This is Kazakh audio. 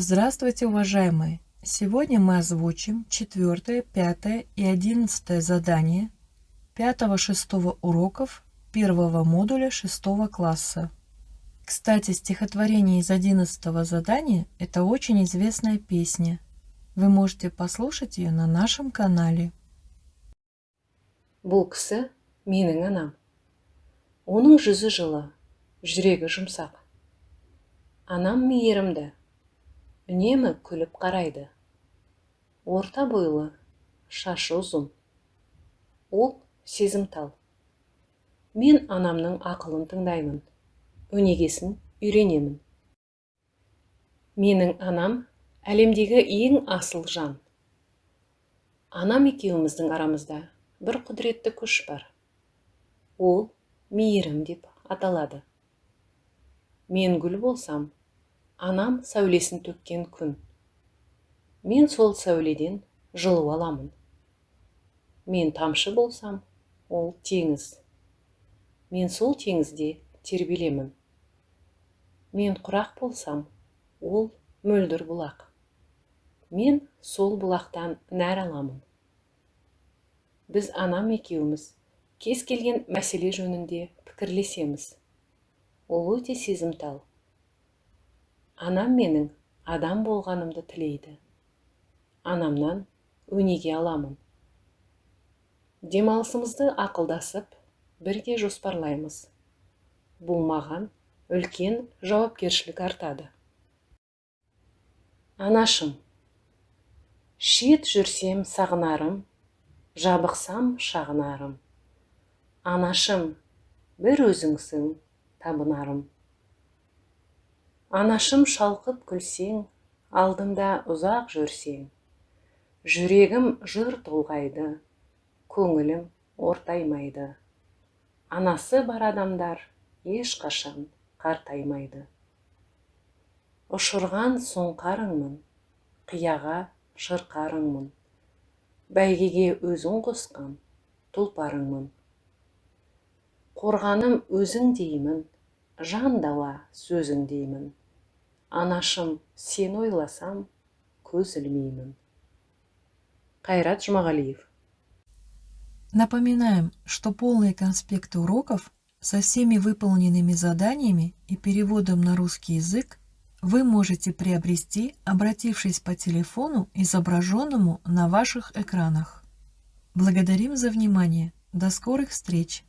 Здравствуйте, уважаемые! Сегодня мы озвучим 4, 5 и 11 задание 5-6 уроков первого модуля 6 класса. Кстати, стихотворение из 11 задания – это очень известная песня. Вы можете послушать ее на нашем канале. Бұл кісі менің анам. Оның жүзі жылы, жүрегі жұмсақ. Анам мейірімді, үнемі күліп қарайды. Орта бойлы, шашы ұзын. Ол сезімтал. Мен анамның ақылын тыңдаймын, өнегесін үйренемін. Менің анам әлемдегі ең асыл жан. Анам екеуміздің арамызда бір құдіретті күш бар. Ол мейірім деп аталады. Мен гүл болсам, анам сәулесін төккен күн. Мен сол сәуледен жылу аламын. Мен тамшы болсам, ол теңіз. Мен сол теңізде тербелемін. Мен құрақ болсам, ол мөлдір бұлақ. Мен сол бұлақтан нәр аламын. Біз анам екеуміз кез келген мәселе жөнінде пікірлесеміз. Ол өте сезімтал. Анам менің адам болғанымды тілейді. Анамнан өнеге аламын. Демалысымызды ақылдасып, бірге жоспарлаймыз. Бұл маған үлкен жауапкершілік артады. Анашым, шет жүрсем сағынарым, жабықсам шағынарым. Анашым, бір өзіңсің табынарым. Анашым, шалқып күлсең, алдымда ұзақ жүрсең. Жүрегім жыр толғайды, көңілім ортаймайды. Анасы бар адамдар ешқашан қартаймайды. Ұшырған сұңқарыңмын, қияға шырқарыңмын. Бәйгеге өзің қосқан тұлпарыңмын. Қорғаным өзің деймін, жан дала сөзің деймін. Анашым, сен ойласам, көз ілмеймін. Қайрат Жұмағалиев. Напоминаем, что полные конспекты уроков со всеми выполненными заданиями и переводом на русский язык вы можете приобрести, обратившись по телефону, изображенному на ваших экранах. Благодарим за внимание. До скорых встреч!